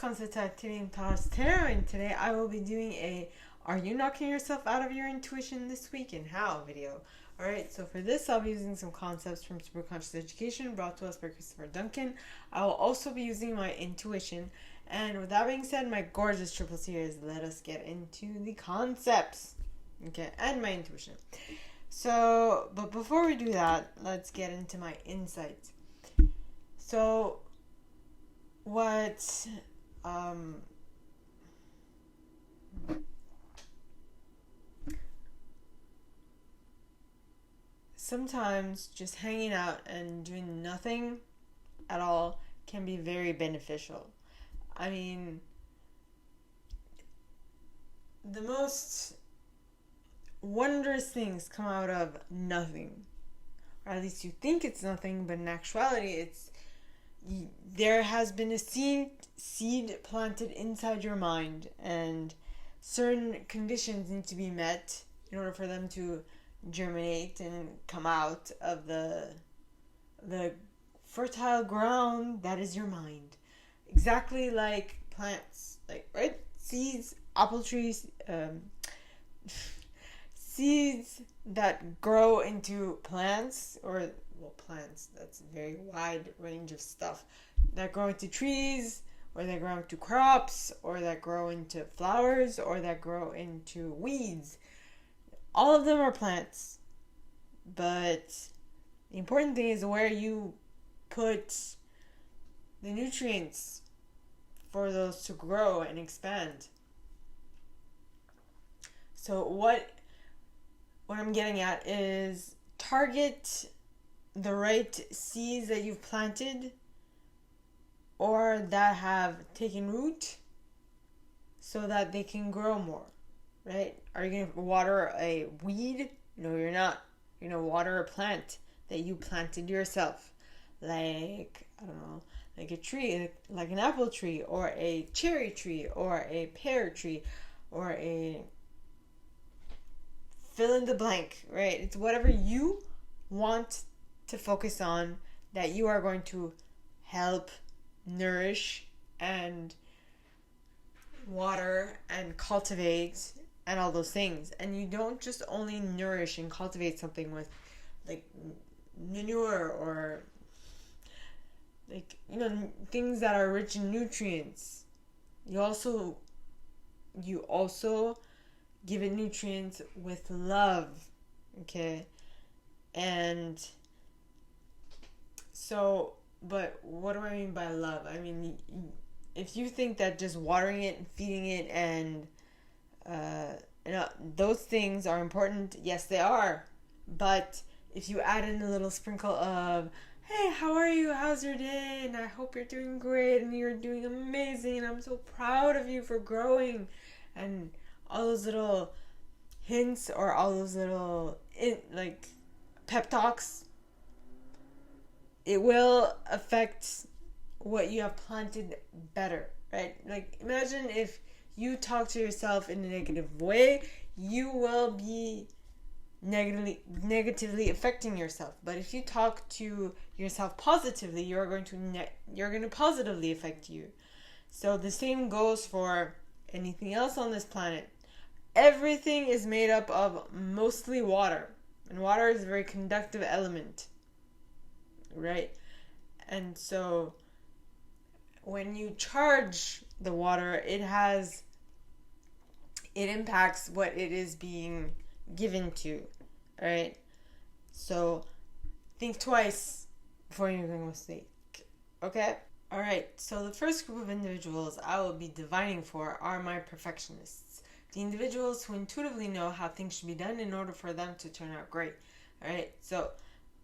Concept activating thoughts tarot, and today I will be doing a "Are you knocking yourself out of your intuition this week and how?" video. Alright, so for this I'll be using some concepts from SuperConscious Education brought to us by Christopher Duncan. I will also be using my intuition, and with that being said, my gorgeous triple series, let us get into the concepts. Okay, and my intuition. So, but before we do that, let's get into my insights. So, what sometimes just hanging out and doing nothing at all can be very beneficial. I mean, the most wondrous things come out of nothing, or at least you think it's nothing, but in actuality there has been a seed planted inside your mind, and certain conditions need to be met in order for them to germinate and come out of the fertile ground that is your mind. Exactly like plants, like, right? Seeds, apple trees, seeds that grow into plants, or plants, that's a very wide range of stuff, that grow into trees, or that grow into crops, or that grow into flowers, or that grow into weeds. All of them are plants, but the important thing is where you put the nutrients for those to grow and expand. So what I'm getting at is target the right seeds that you've planted or that have taken root so that they can grow more, right? Are you going to water a weed? No, you're not. You're going to water a plant that you planted yourself. Like, I don't know, like a tree, like an apple tree, or a cherry tree, or a pear tree, or a fill in the blank, right? It's whatever you want to focus on that you are going to help nourish and water and cultivate and all those things. And you don't just only nourish and cultivate something with like manure or like, things that are rich in nutrients. You also give it nutrients with love, okay? And so, but what do I mean by love? I mean, if you think that just watering it and feeding it and those things are important, yes, they are. But if you add in a little sprinkle of, hey, how are you? How's your day? And I hope you're doing great and you're doing amazing and I'm so proud of you for growing, and all those little hints or all those little pep talks, it will affect what you have planted better, right? Like, imagine if you talk to yourself in a negative way, you will be negatively affecting yourself. But if you talk to yourself positively, you're going to positively affect you. So the same goes for anything else on this planet. Everything is made up of mostly water, and water is a very conductive element, right? And so when you charge the water, it impacts what it is being given to, right? So think twice before you make a mistake, okay? All right, so the first group of individuals I will be divining for are my perfectionists. The individuals who intuitively know how things should be done in order for them to turn out great. All right, so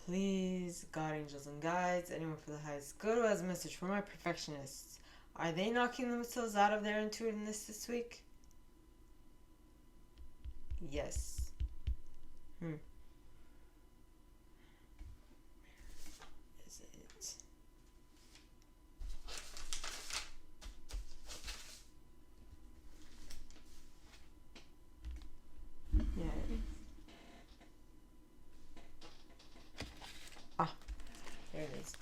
please, God, angels, and guides, anyone for the highest good, who has a message for my perfectionists. Are they knocking themselves out of their intuitiveness this week? Yes. Is it? Yeah. There it is.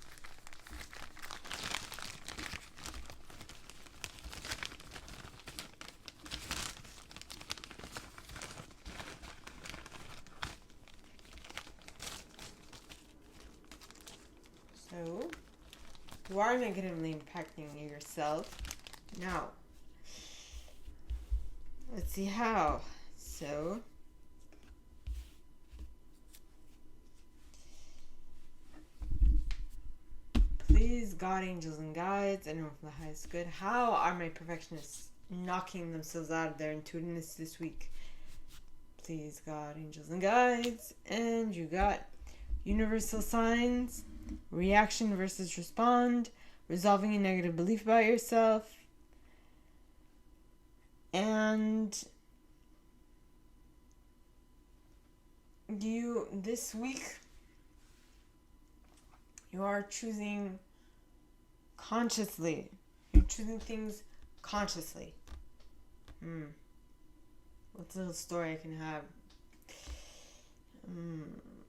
who are negatively impacting yourself. Now, let's see how. So, please, God, angels, and guides, anyone from the highest good, how are my perfectionists knocking themselves out of their intuitiveness this week? Please, God, angels, and guides. And you got universal signs, reaction versus respond, resolving a negative belief about yourself, and you, this week, you are choosing consciously. You're choosing things consciously. What's a little story I can have?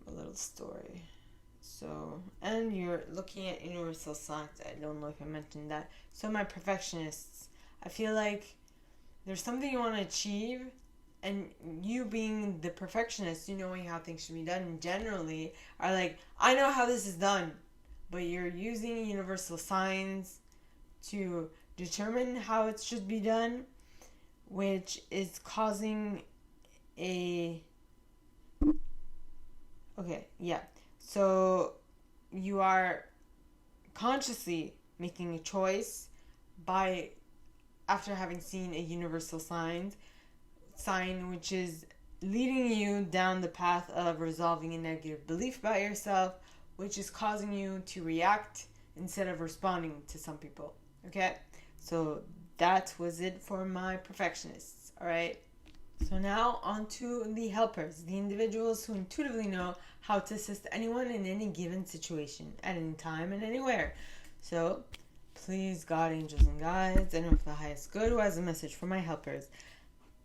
A little story. So, and you're looking at universal signs. I don't know if I mentioned that. So my perfectionists, I feel like there's something you want to achieve, and you being the perfectionist, you knowing how things should be done generally, are like, I know how this is done. But you're using universal signs to determine how it should be done, which is causing a... Okay, yeah. So you are consciously making a choice by, after having seen a universal sign which is leading you down the path of resolving a negative belief about yourself, which is causing you to react instead of responding to some people. Okay? So that was it for my perfectionists. Alright? So now on to the helpers, the individuals who intuitively know how to assist anyone in any given situation, at any time and anywhere. So, please, God, angels, and guides, anyone for the highest good who has a message for my helpers,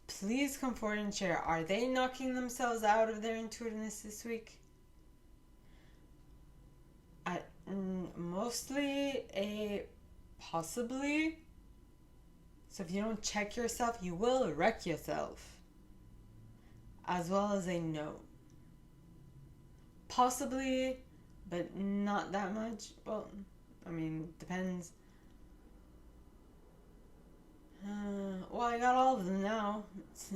please come forward and share. Are they knocking themselves out of their intuitiveness this week? Mostly a possibly. So if you don't check yourself, you will wreck yourself. As well as a no. Possibly, but not that much. Well, I mean, depends. Well, I got all of them now.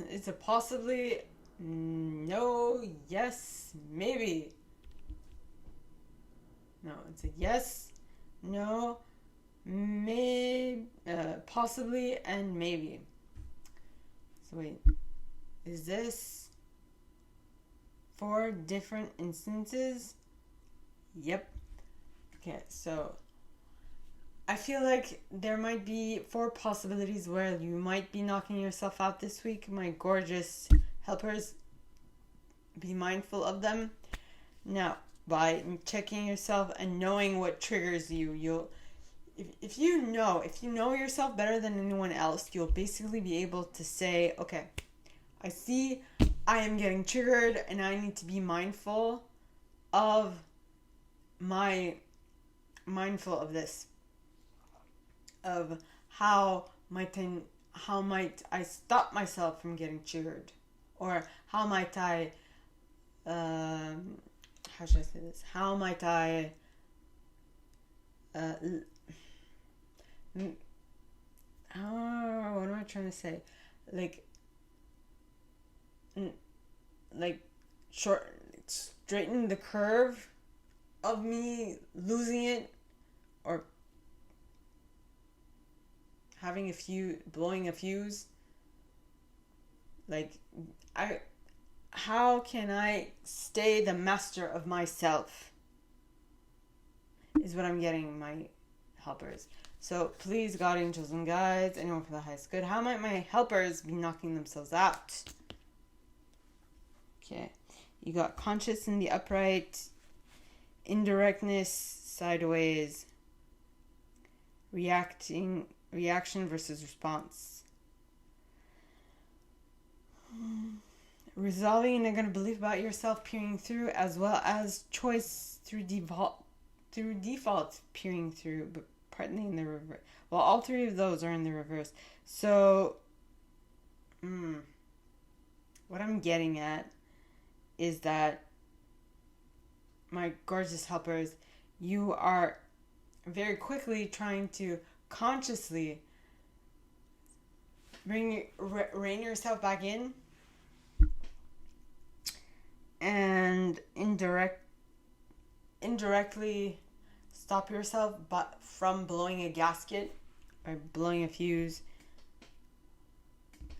It's a possibly, no, yes, maybe. No, it's a yes, no, maybe, possibly, and maybe. So wait, is this 4 different instances? Yep. Okay, so I feel like there might be 4 possibilities where you might be knocking yourself out this week. My gorgeous helpers, be mindful of them. Now, by checking yourself and knowing what triggers you, if you know yourself better than anyone else, you'll basically be able to say, okay, I see I am getting triggered and I need to be mindful of this, of how might I stop myself from getting triggered, or how might I how should I say this? How might I what am I trying to say? Straighten the curve of me losing it, or blowing a fuse. How can I stay the master of myself? Is what I'm getting my helpers. So please, God, angels, and guides, anyone for the highest good, how might my helpers be knocking themselves out? Okay, you got conscious in the upright, indirectness sideways, reaction versus response, resolving a negative belief about yourself peering through, as well as choice through default peering through, but partly in the reverse. Well, all 3 of those are in the reverse. So what I'm getting at is that, my gorgeous helpers, you are very quickly trying to consciously rein yourself back in and indirectly stop yourself from blowing a gasket or blowing a fuse,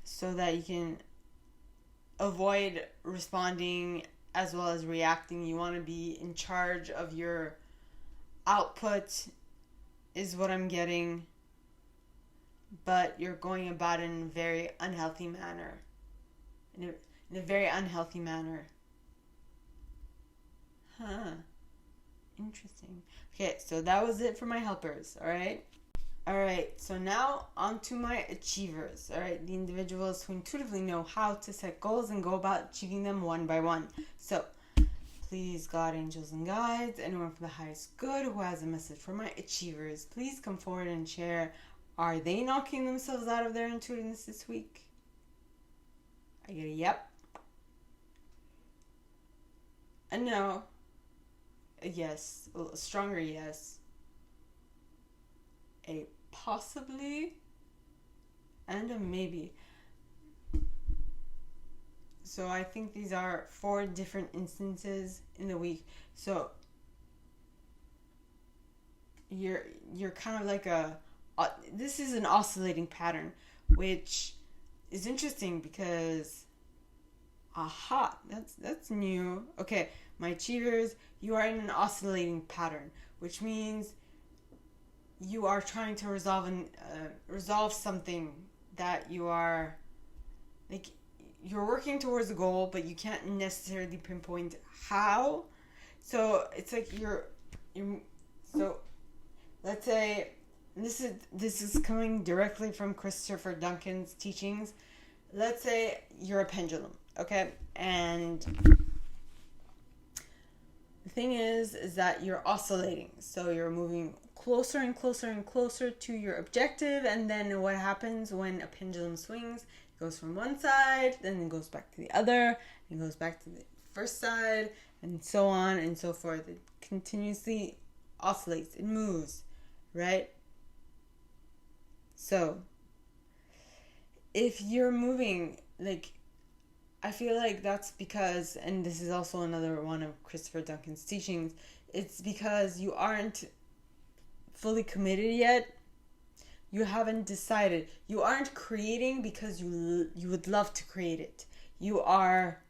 so that you can avoid responding as well as reacting. You want to be in charge of your output, is what I'm getting, but you're going about it in a very unhealthy manner. In a very unhealthy manner. Interesting. Okay, so that was it for my helpers, alright? Alright, so now on to my achievers, alright? The individuals who intuitively know how to set goals and go about achieving them one by one. So, please, God, angels, and guides, anyone from the highest good who has a message for my achievers, please come forward and share. Are they knocking themselves out of their intuitiveness this week? I get a yep. A no. A yes. A stronger yes. A possibly. And a maybe. So I think these are 4 different instances in the week. So you're kind of like this is an oscillating pattern, which is interesting because that's new. Okay, my achievers, you are in an oscillating pattern, which means you are trying to resolve something that you are like. You're working towards a goal, but you can't necessarily pinpoint how. So it's like you're so let's say this is coming directly from Christopher Duncan's teachings. Let's say you're a pendulum, okay? And the thing is that you're oscillating. So you're moving closer and closer and closer to your objective, and then what happens when a pendulum swings? Goes from one side, then it goes back to the other, and goes back to the first side, and so on and so forth. It continuously oscillates, it moves, right? So if you're moving, like, I feel like that's because, and this is also another one of Christopher Duncan's teachings, it's because you aren't fully committed yet. You haven't decided. You aren't creating because you would love to create it. You are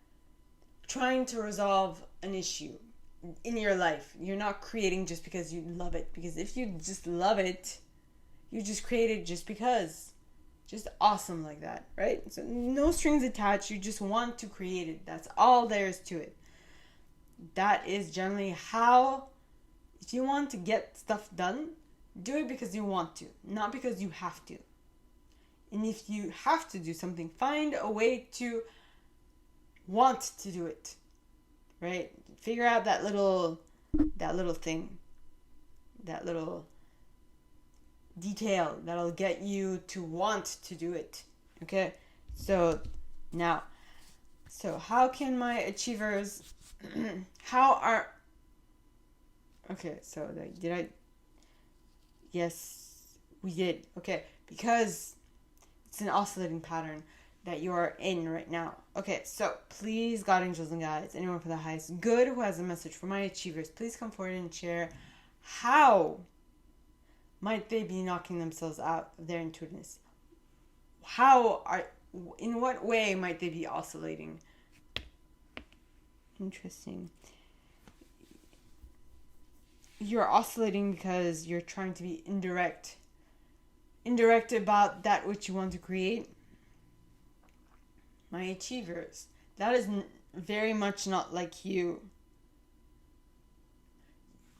trying to resolve an issue in your life. You're not creating just because you love it. Because if you just love it, you just create it just because. Just awesome like that, right? So no strings attached. You just want to create it. That's all there is to it. That is generally how, if you want to get stuff done, do it because you want to, not because you have to. And if you have to do something, find a way to want to do it, right? Figure out that little thing, that little detail that'll get you to want to do it, okay? So how can my achievers, okay, so yes, we did. Okay, because it's an oscillating pattern that you are in right now. Okay, so please, God, angels, and guides, anyone for the highest good who has a message for my achievers, please come forward and share how might they be knocking themselves out of their intuitiveness. In what way might they be oscillating? Interesting. You're oscillating because you're trying to be indirect about that which you want to create. My achievers, that is very much not like you.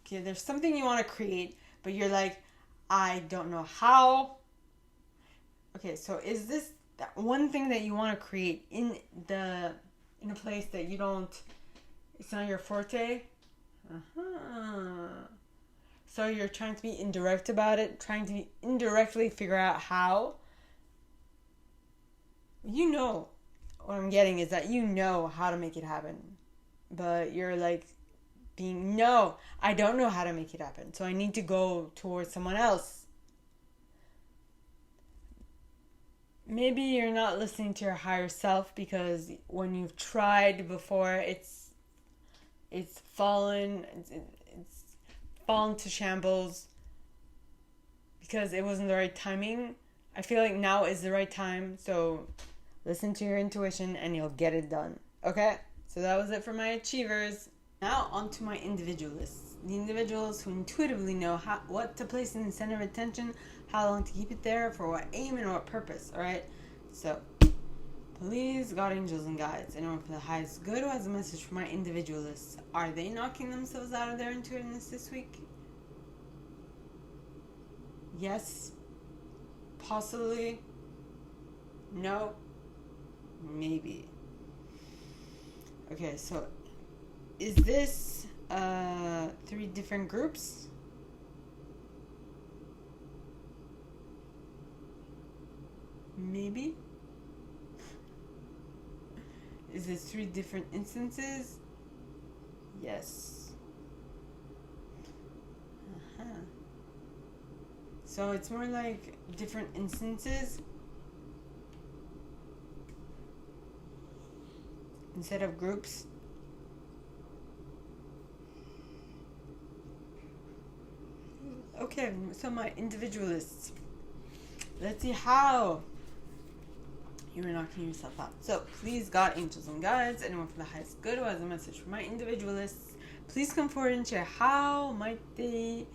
Okay, there's something you want to create, but you're like, I don't know how. Okay, so is this that one thing that you want to create in a place that you don't, it's not your forte? So you're trying to be indirect about it, trying to indirectly figure out how. You know, what I'm getting is that you know how to make it happen, but you're like being, no, I don't know how to make it happen, so I need to go towards someone else. Maybe you're not listening to your higher self because when you've tried before, it's fallen to shambles because it wasn't the right timing. I feel like now is the right time, so listen to your intuition and you'll get it done. Okay? So that was it for my achievers. Now on to my individualists. The individuals who intuitively know what to place in the center of attention, how long to keep it there, for what aim and what purpose. Alright? So, please, God, angels, and guides, anyone for the highest good who has a message for my individualists. Are they knocking themselves out of their intuitiveness this week? Yes. Possibly. No. Maybe. Okay, so is this 3 different groups? Maybe. Is it 3 different instances? Yes. So it's more like different instances instead of groups. Okay, so my individualists. Let's see how you are knocking yourself out. So, please, God, angels, and guides, anyone for the highest good who has a message for my individualists, please come forward and share how might they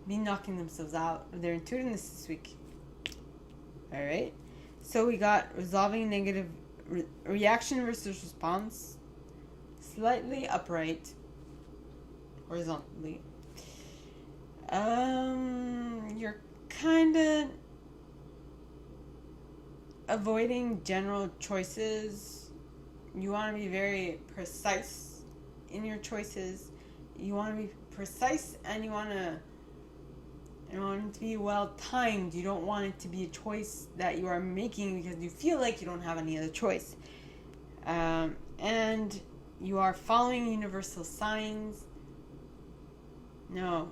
be knocking themselves out of their intuitiveness this week. Alright, so we got resolving negative reaction versus response, slightly upright, horizontally. You're kind of avoiding general choices. You want to be very precise in your choices. You want to be precise and you want it to be well timed. You don't want it to be a choice that you are making because you feel like you don't have any other choice. And you are following universal signs. No.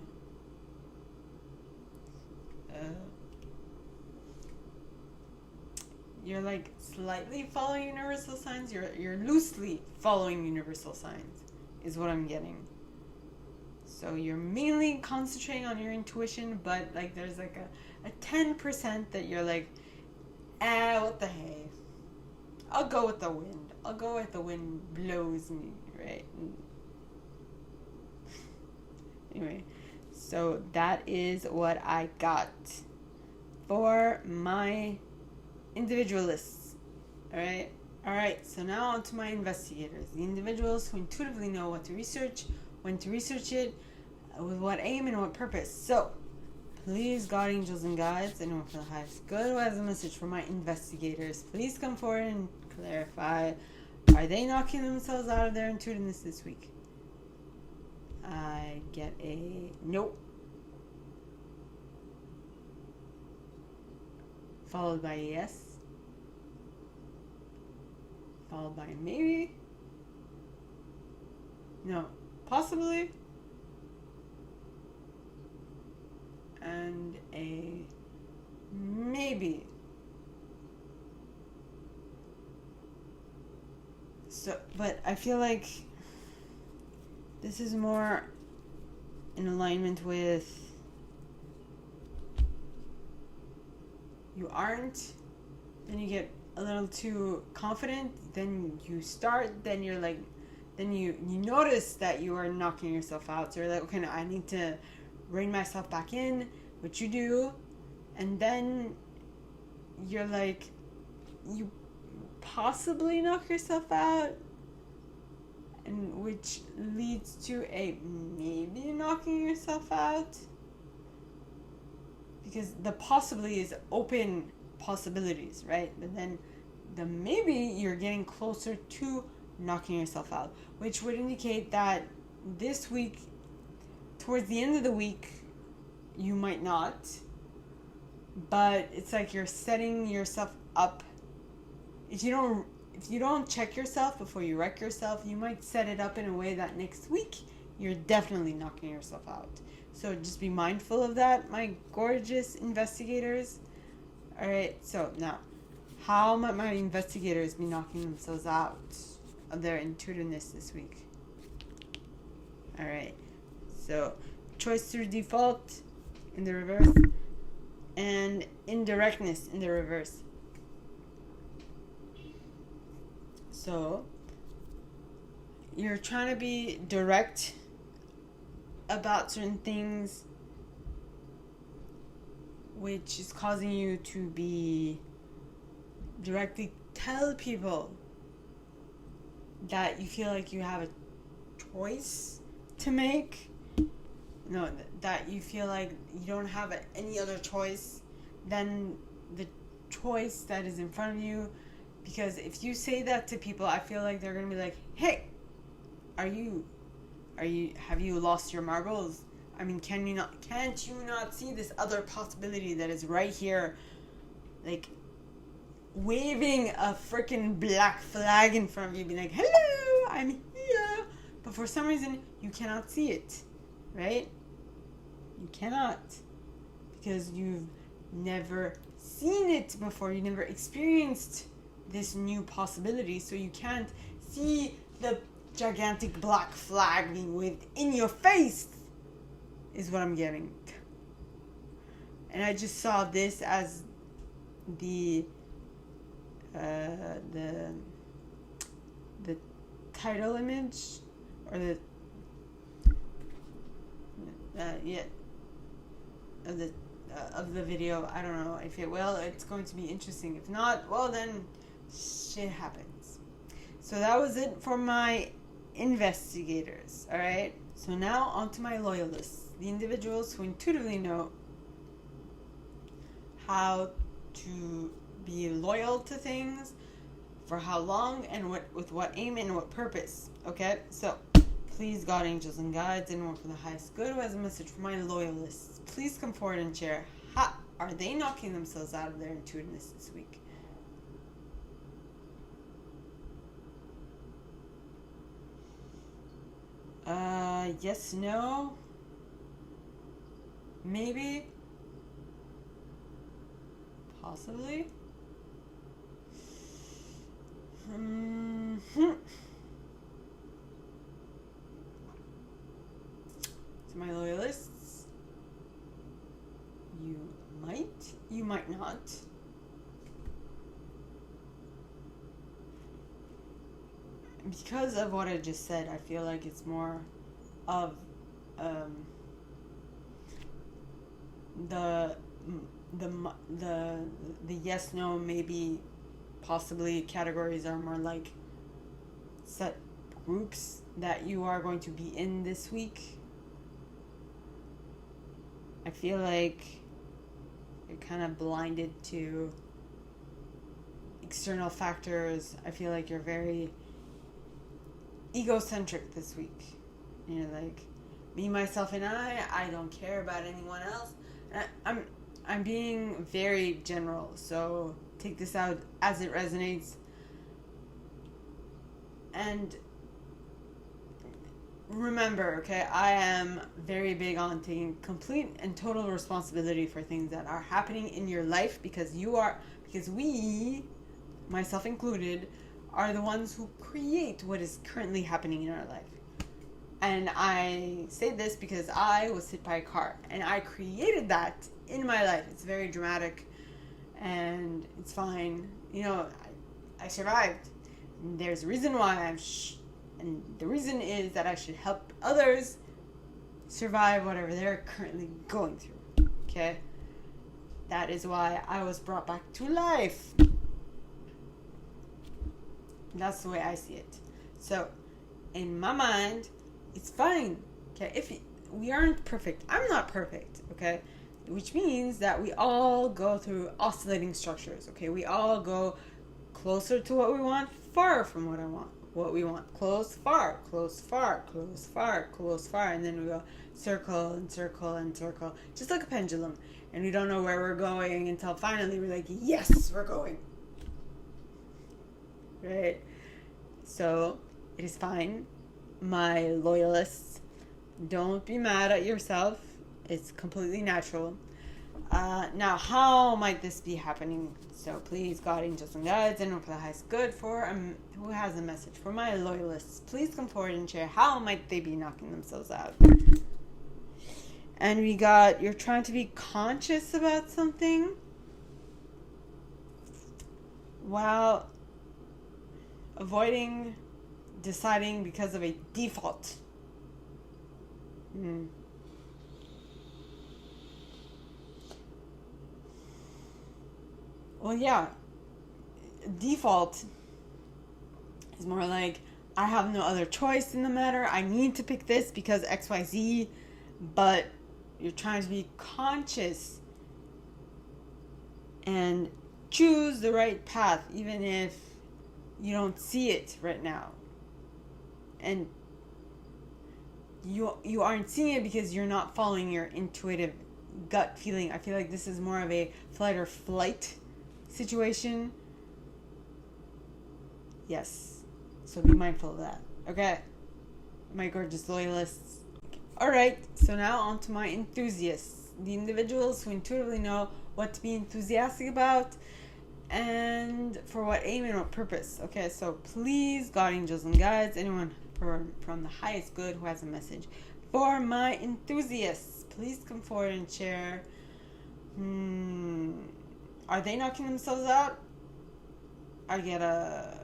You're like slightly following universal signs. You're loosely following universal signs is what I'm getting. So you're mainly concentrating on your intuition, but like there's like a 10% that you're like, what the hey? I'll go with the wind. I'll go with the wind blows me, right? Anyway, so that is what I got for my individualists. Alright, so now on to my investigators. The individuals who intuitively know what to research, when to research it, with what aim and what purpose. So, please, God, angels, and guides, anyone for the highest good who has a message for my investigators, please come forward and clarify. Are they knocking themselves out of their intuitiveness this week? I get a nope. Followed by a yes. Followed by a maybe. No, possibly. And a maybe. So, but I feel like this is more in alignment with you aren't, then you get a little too confident, then you start, then you're like, then you notice that you are knocking yourself out, so you're like, okay, no, I need to rein myself back in, which you do, and then you're like, you possibly knock yourself out, and which leads to a maybe knocking yourself out, because the possibly is open possibilities, right? But then the maybe you're getting closer to knocking yourself out, which would indicate that this week, towards the end of the week, you might not, but it's like you're setting yourself up. If you don't check yourself before you wreck yourself, you might set it up in a way that next week you're definitely knocking yourself out. So just be mindful of that, my gorgeous investigators. All right, so now, how might my investigators be knocking themselves out of their intuitiveness this week? All right, so choice through default in the reverse, and indirectness in the reverse. So you're trying to be direct about certain things, which is causing you to be directly tell people that you feel like you have a choice to make. No, that you feel like you don't have any other choice than the choice that is in front of you. Because if you say that to people, I feel like they're gonna be like, "Hey, have you lost your marbles? I mean, can't you not see this other possibility that is right here, like waving a freaking black flag in front of you, being like, 'Hello, I'm here,' but for some reason you cannot see it, right? You cannot, because you've never seen it before. You never experienced this new possibility, so you can't see the gigantic black flag being waved in your face, is what I'm getting. And I just saw this as the title image, or the of the video. I don't know if it will. It's going to be interesting. If not, well, then shit happens. So that was it for my investigators. All right. So now on to my loyalists, the individuals who intuitively know how to be loyal to things, for how long, and with what aim and what purpose. Okay. So please, God, angels, and guides, anyone for the highest good who has a message for my loyalists, please come forward and share. How are they knocking themselves out of their intuitiveness this week? Yes, no, maybe, possibly. To my loyalists, you might not. Because of what I just said, I feel like it's more of the yes, no, maybe, possibly categories are more like set groups that you are going to be in this week. I feel like you're kind of blinded to external factors. I feel like you're very egocentric this week. You're like, me, myself, and I don't care about anyone else. I'm being very general, so take this out as it resonates. And remember, okay, I am very big on taking complete and total responsibility for things that are happening in your life, because we, myself included, are the ones who create what is currently happening in our life. And I say this because I was hit by a car, and I created that in my life. It's very dramatic, and it's fine. You know, I survived. And there's a reason why and the reason is that I should help others survive whatever they're currently going through. Okay? That is why I was brought back to life. That's the way I see it. So, in my mind, it's fine. Okay? If we aren't perfect, I'm not perfect. Okay? Which means that we all go through oscillating structures. Okay? We all go closer to what we want, far from what we want. Close, far, close, far, close, far, close, far. And then we go circle and circle and circle. Just like a pendulum. And we don't know where we're going until finally we're like, yes, we're going. Right? So, it is fine. My loyalists, Don't be mad at yourself. It's completely natural. Now, how might this be happening? So please, God, angels, and guides, and for the highest good, for who has a message for my loyalists, please come forward and share how might they be knocking themselves out. And we got, you're trying to be conscious about something while avoiding deciding because of a default. Well, yeah, default is more like, I have no other choice in the matter. I need to pick this because XYZ, but you're trying to be conscious and choose the right path, even if you don't see it right now. And you aren't seeing it because you're not following your intuitive gut feeling. I feel like this is more of a flight or flight situation. Yes. So be mindful of that. Okay. My gorgeous loyalists. Alright, so now on to my enthusiasts. The individuals who intuitively know what to be enthusiastic about and for what aim and what purpose. Okay, so please, God, angels, and guides, anyone from the highest good who has a message for my enthusiasts, please come forward and share. Are they knocking themselves out? I get a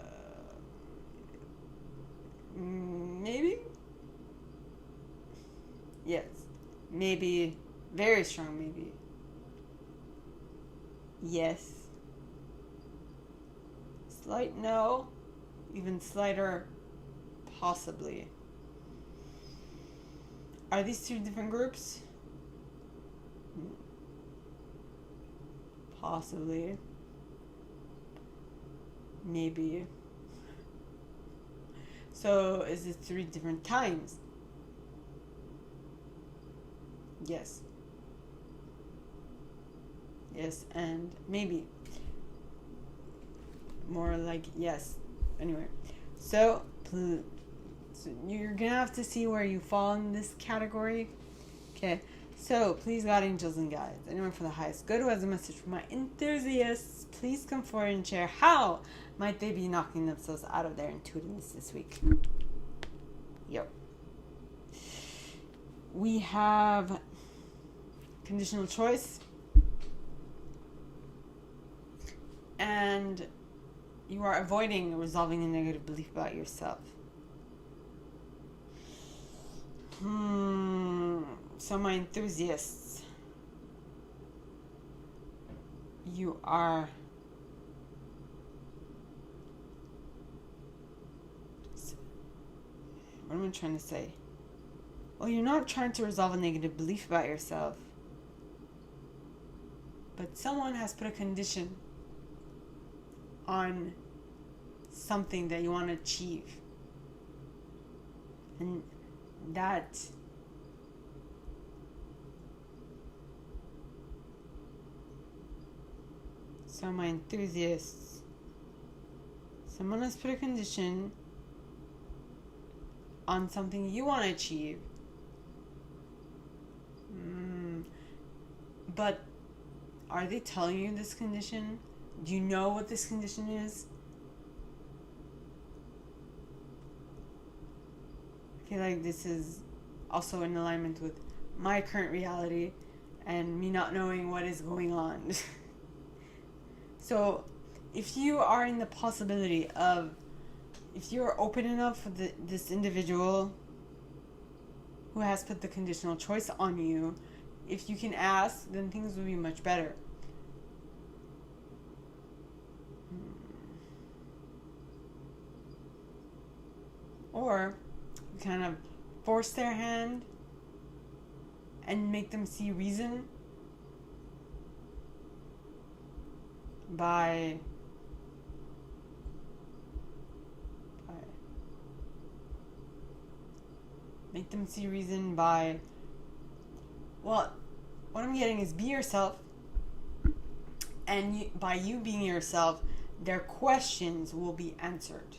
maybe. Yes, maybe, very strong maybe. Yes. Slight no, even slighter possibly. Are these two different groups? Possibly. Maybe. So is it 3 different times? Yes. Yes, and maybe. More like yes. Anyway, so you're gonna have to see where you fall in this category. Okay, so please, God, angels, and guides, anyone for the highest good who has a message for my enthusiasts, please come forward and share how might they be knocking themselves out of their intuitiveness this week. Yep. We have conditional choice and you are avoiding resolving a negative belief about yourself. So my enthusiasts, you are what am I trying to say? Well, you're not trying to resolve a negative belief about yourself, but someone has put a condition on something that you want to achieve, and that so my enthusiasts, someone has put a condition on something you want to achieve, but are they telling you this condition? Do you know what this condition is? I feel like this is also in alignment with my current reality and me not knowing what is going on. So if you are in the possibility of, if you're open enough for this individual who has put the conditional choice on you, if you can ask, then things will be much better. Or kind of force their hand and make them see reason by make them see reason by, well, what I'm getting is be yourself, and by you being yourself, their questions will be answered.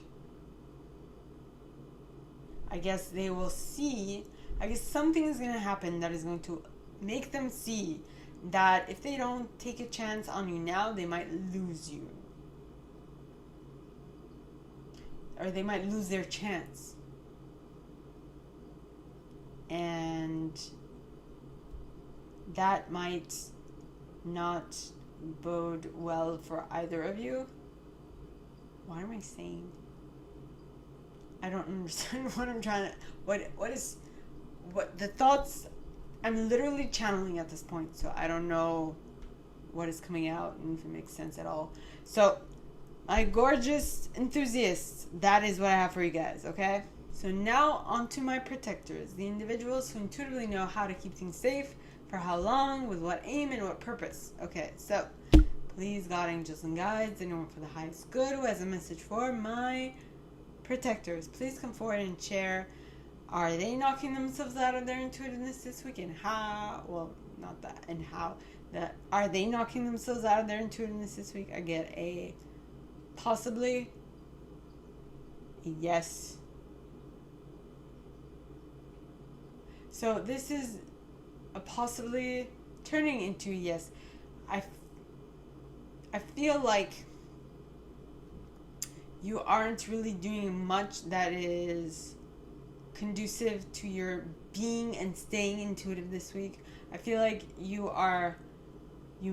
I guess they will see I guess something is going to happen that is going to make them see that if they don't take a chance on you now, they might lose you. Or they might lose their chance. And that might not bode well for either of you. What am I saying? I don't understand what I'm trying to... What the thoughts... I'm literally channeling at this point, so I don't know what is coming out and if it makes sense at all. So, my gorgeous enthusiasts, that is what I have for you guys, okay? So now on to my protectors, the individuals who intuitively know how to keep things safe, for how long, with what aim, and what purpose. Okay, so please, God, angels, and guides, anyone for the highest good who has a message for my protectors, please come forward and share. Are they knocking themselves out of their intuitiveness this week, and how? Well, not that, and how. Are they knocking themselves out of their intuitiveness this week? I get a possibly, a yes. So this is a possibly turning into a yes. I feel like you aren't really doing much that is conducive to your being and staying intuitive this week. I feel like you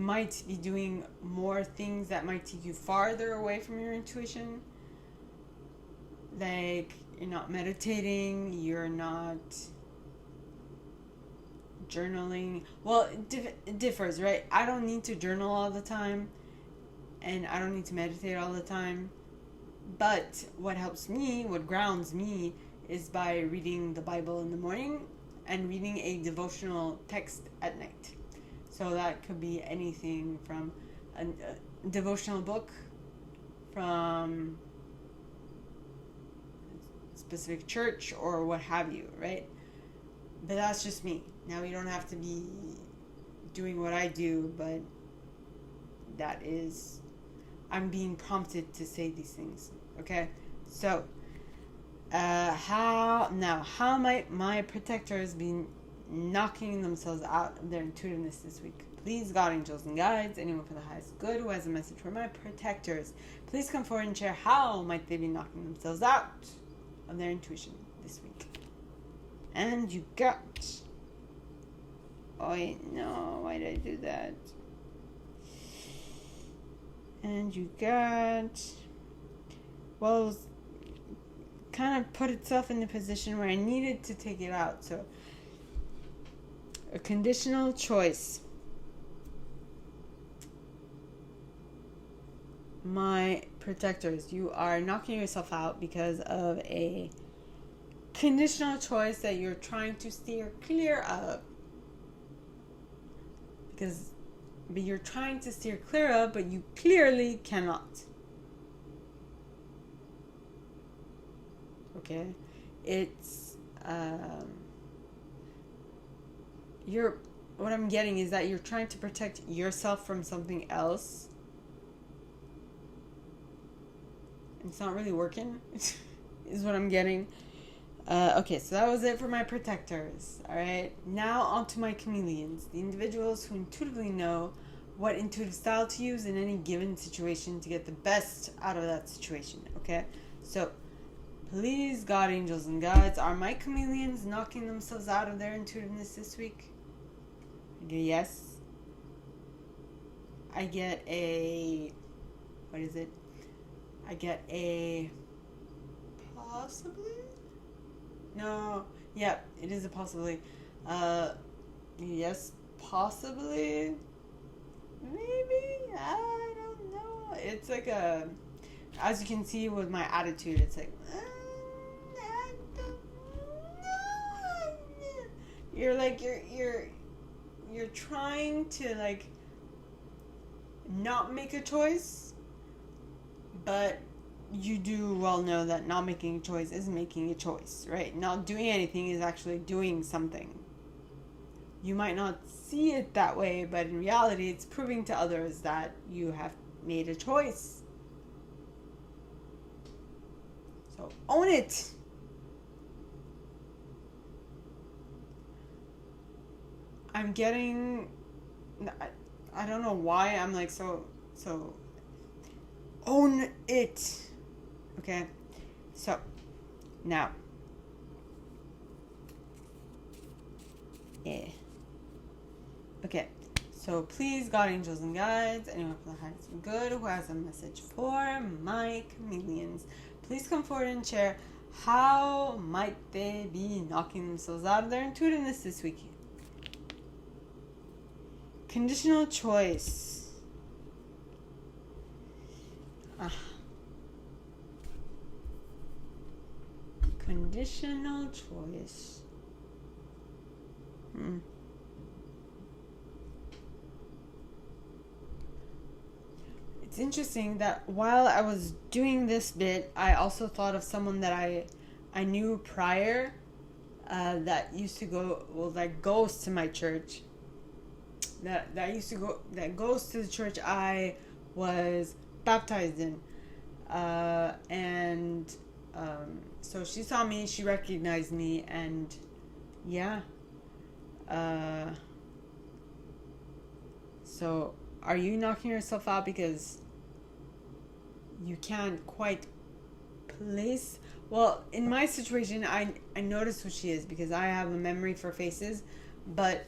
might be doing more things that might take you farther away from your intuition. Like, you're not meditating, you're not journaling. Well, it differs, right? I don't need to journal all the time, and I don't need to meditate all the time. But what helps me, what grounds me, is by reading the Bible in the morning and reading a devotional text at night. So that could be anything from a devotional book, from a specific church, or what have you, right? But that's just me. Now, you don't have to be doing what I do, but that is, I'm being prompted to say these things, okay? So, how might my protectors be knocking themselves out of their intuitiveness this week? Please, God, angels, and guides, anyone for the highest good who has a message for my protectors, please come forward and share how might they be knocking themselves out of their intuition this week. And you got... Oh, wait, no, why did I do that? And you got... Well, it was kind of put itself in the position where I needed to take it out. So, a conditional choice. My protectors, you are knocking yourself out because of a conditional choice that you're trying to steer clear of. But you're trying to steer clear of, but you clearly cannot. Okay? It's, what I'm getting is that you're trying to protect yourself from something else. It's not really working, is what I'm getting. Okay, so that was it for my protectors. Alright, now on to my chameleons, the individuals who intuitively know what intuitive style to use in any given situation to get the best out of that situation. Okay, so please, God, angels, and guides, are my chameleons knocking themselves out of their intuitiveness this week? I get a yes. I get a... What is it? I get a... Possibly? No. Yeah, it is a possibly. Yes, possibly. Maybe? I don't know. It's like a... As you can see with my attitude, it's like... I don't know. You're like... You're trying to, like... not make a choice, but you do well know that not making a choice is making a choice, right? Not doing anything is actually doing something. You might not see it that way, but in reality, it's proving to others that you have made a choice. So own it. I'm getting, I don't know why I'm like so own it. Okay, so now okay, so please, God, angels, and guides, anyone from the highest and good who has a message for my chameleons, please come forward and share how might they be knocking themselves out of their intuitiveness this week. Conditional choice. Conditional choice. It's interesting that while I was doing this bit, I also thought of someone that I knew prior that used to go, well, that goes to my church. That goes to the church I was baptized in. So she saw me, she recognized me, and yeah. So are you knocking yourself out because you can't quite place? Well, in my situation, I noticed who she is because I have a memory for faces, but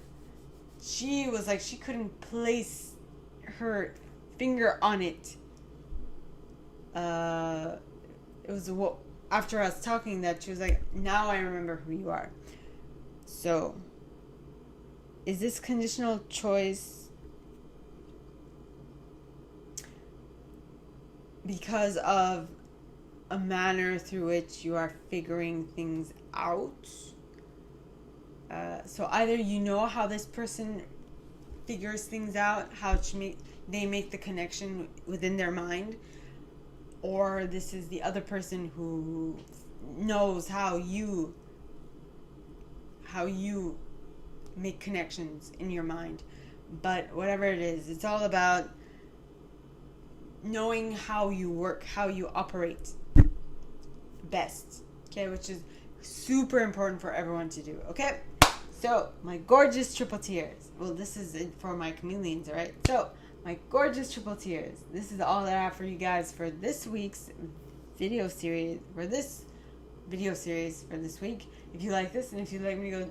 she was like, she couldn't place her finger on it. It was after us talking that she was like, now I remember who you are. So, is this conditional choice because of a manner through which you are figuring things out? So either you know how this person figures things out, how they make the connection within their mind, or this is the other person who knows how you make connections in your mind. But whatever it is, it's all about knowing how you work, how you operate best, okay, which is super important for everyone to do, okay? So, my gorgeous triple tears. Well, this is it for my chameleons, alright? So, my gorgeous triple tears. This is all that I have for you guys for this week's video series, for this week. If you like this, and if you'd like me to go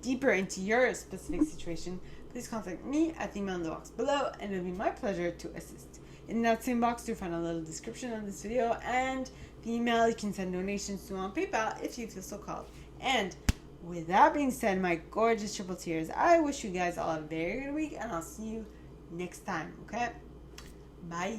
deeper into your specific situation, please contact me at the email in the box below, and it'll be my pleasure to assist. In that same box, you'll find a little description of this video and the email you can send donations to on PayPal if you feel so called. And with that being said, my gorgeous triple tears, I wish you guys all a very good week, and I'll see you next time, okay? Bye.